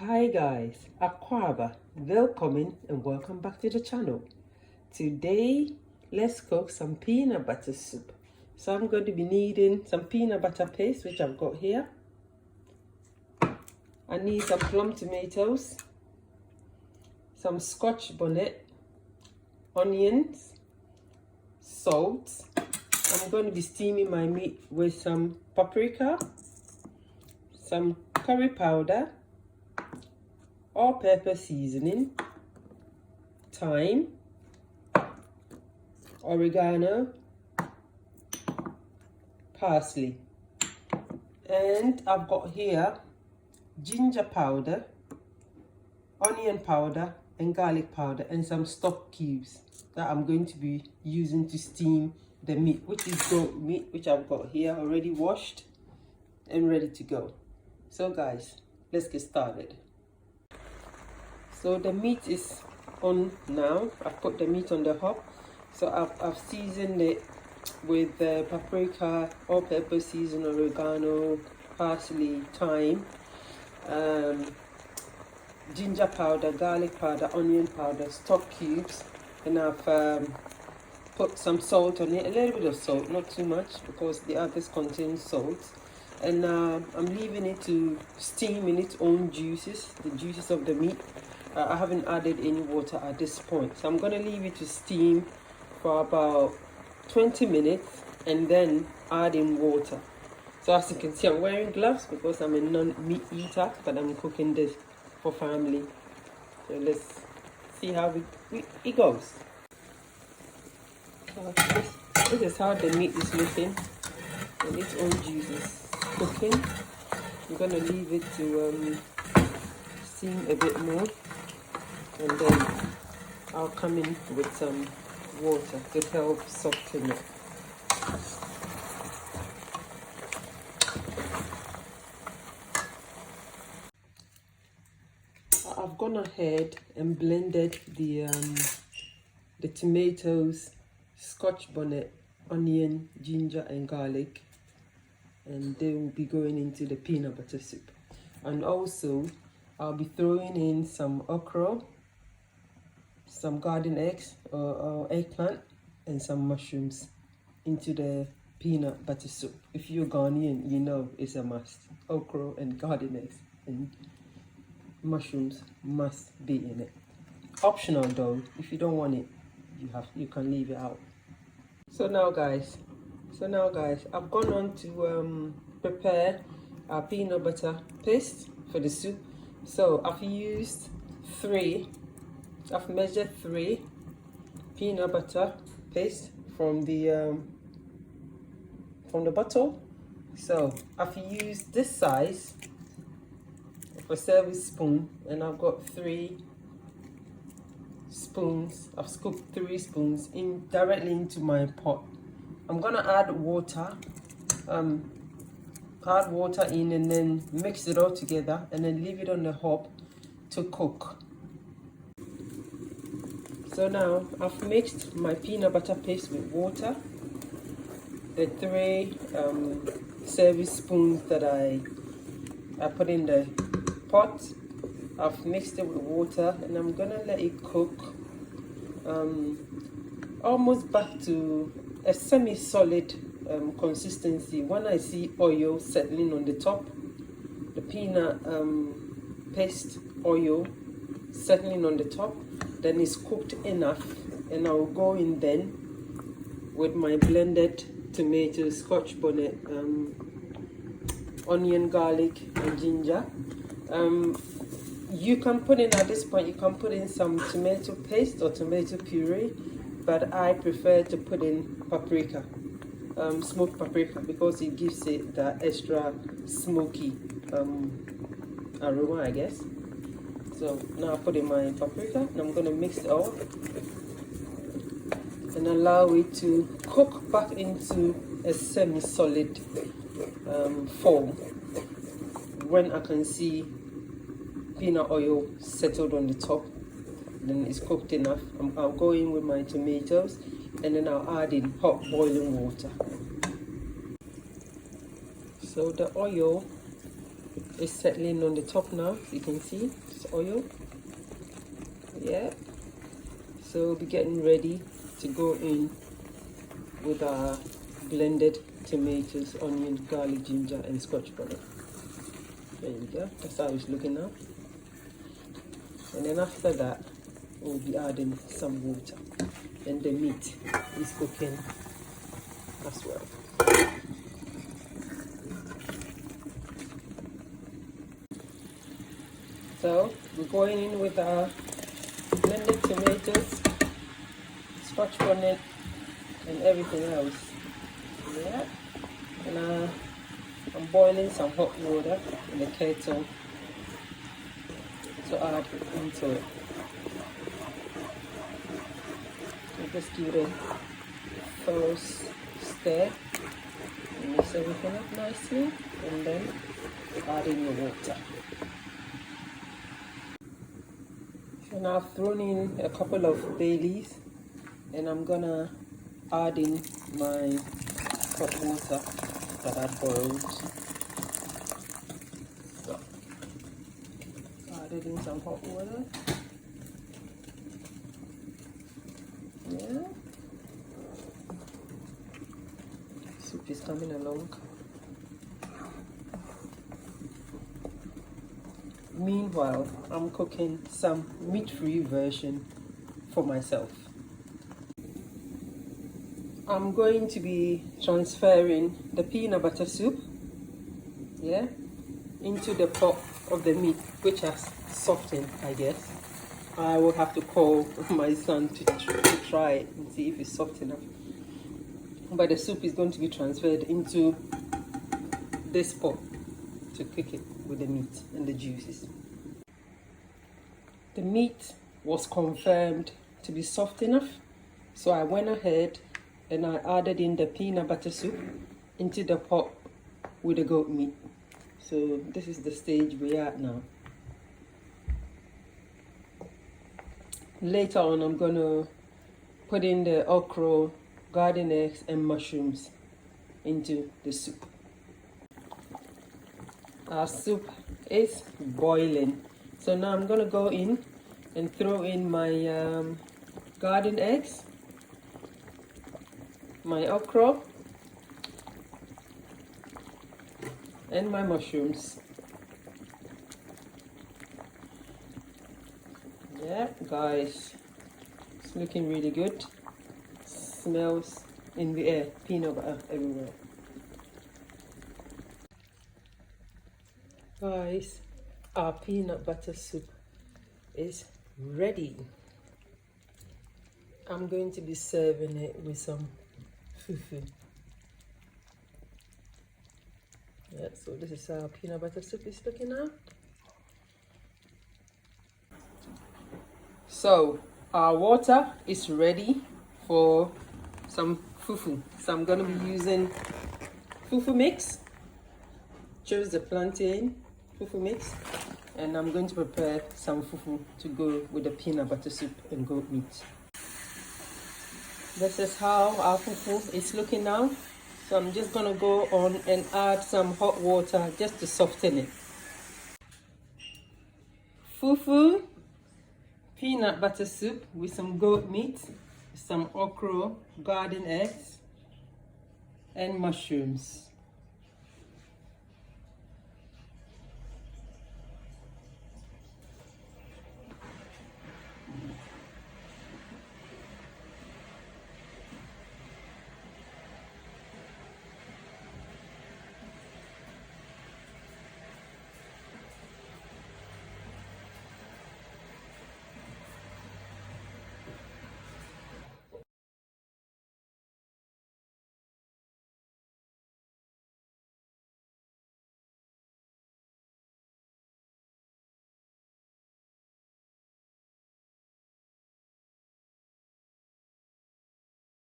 Hi guys, Akwaba, welcome and welcome back to the channel. Today, let's cook some peanut butter soup. So I'm going to be needing some peanut butter paste, which I've got here. I need some plum tomatoes, some Scotch bonnet, onions, salt. I'm going to be steaming my meat with some paprika, some curry powder, all-purpose seasoning, thyme, oregano, parsley, and I've got here ginger powder, onion powder, and garlic powder, and some stock cubes that I'm going to be using to steam the meat, which is goat meat, which I've got here already washed and ready to go. So guys, let's get started. So the meat is on now. I've put the meat on the hob. So I've seasoned it with paprika, all-purpose season, oregano, parsley, thyme, ginger powder, garlic powder, onion powder, stock cubes, and I've put some salt on it, a little bit of salt, not too much because the others contain salt. And I'm leaving it to steam in its own juices, the juices of the meat. I haven't added any water at this point, so I'm going to leave it to steam for about 20 minutes and then add in water. So as you can see, I'm wearing gloves because I'm a non-meat eater, but I'm cooking this for family. So let's see how it goes. So this is how the meat is looking, and its own juices cooking. I'm going to leave it to steam a bit more, and then I'll come in with some water to help soften it. I've gone ahead and blended the tomatoes, Scotch bonnet, onion, ginger and garlic, and they will be going into the peanut butter soup. And also I'll be throwing in some okra, some garden eggs or eggplant, and some mushrooms into the peanut butter soup. If you're Ghanaian, you know it's a must. Okra and garden eggs and mushrooms must be in it. Optional though, if you don't want it, you can leave it out. So now guys, I've gone on to prepare our peanut butter paste for the soup. So I've measured 3 peanut butter paste from the bottle. So I've used this size of a serving spoon, and I've got 3 spoons. I've scooped 3 spoons directly into my pot. I'm gonna add water, in and then mix it all together, and then leave it on the hob to cook. So now I've mixed my peanut butter paste with water. The 3 serving spoons that I put in the pot, I've mixed it with water, and I'm gonna let it cook almost back to a semi-solid consistency. When I see oil settling on the top, the peanut paste oil settling on the top, then it's cooked enough, and I'll go in then with my blended tomato, Scotch bonnet, onion, garlic and ginger. You can put in, at this point, you can put in some tomato paste or tomato puree, but I prefer to put in paprika, smoked paprika, because it gives it that extra smoky aroma, I guess. So now I put in my paprika, and I'm going to mix it all and allow it to cook back into a semi-solid form. When I can see peanut oil settled on the top, then it's cooked enough. I'll go in with my tomatoes, and then I'll add in hot boiling water. So the oil is settling on the top now. You can see it's oil. Yeah, so we'll be getting ready to go in with our blended tomatoes, onion, garlic, ginger and Scotch bonnet. There you go, that's how it's looking now. And then after that we'll be adding some water, and the meat is cooking as well. So we're going in with our blended tomatoes, Scotch bonnet and everything else. Yeah, and I'm boiling some hot water in the kettle to add into it. So just give it a first stir, mix everything up nicely, and then add in your water. So now I've thrown in a couple of bay leaves, and I'm gonna add in my hot water that I boiled. So added in some hot water. Yeah. Soup is coming along. Meanwhile, I'm cooking some meat-free version for myself. I'm going to be transferring the peanut butter soup, yeah, into the pot of the meat, which has softened, I guess. I will have to call my son to try it and see if it's soft enough. But the soup is going to be transferred into this pot to cook it with the meat and the juices. The meat was confirmed to be soft enough, so I went ahead and I added in the peanut butter soup into the pot with the goat meat. So this is the stage we're at now. Later on, I'm gonna put in the okra, garden eggs and mushrooms into the soup. Our soup is boiling, so now I'm gonna go in and throw in my garden eggs, my okra and my mushrooms. Yeah, guys, it's looking really good. Smells in the air, peanut butter everywhere. Guys, our peanut butter soup is ready. I'm going to be serving it with some fufu. Yeah, so this is how peanut butter soup is looking now. So our water is ready for some fufu. So I'm going to be using fufu mix. Choose the plantain fufu mix, and I'm going to prepare some fufu to go with the peanut butter soup and goat meat. This is how our fufu is looking now. So I'm just going to go on and add some hot water just to soften it. Fufu peanut butter soup with some goat meat, some okra, garden eggs and mushrooms.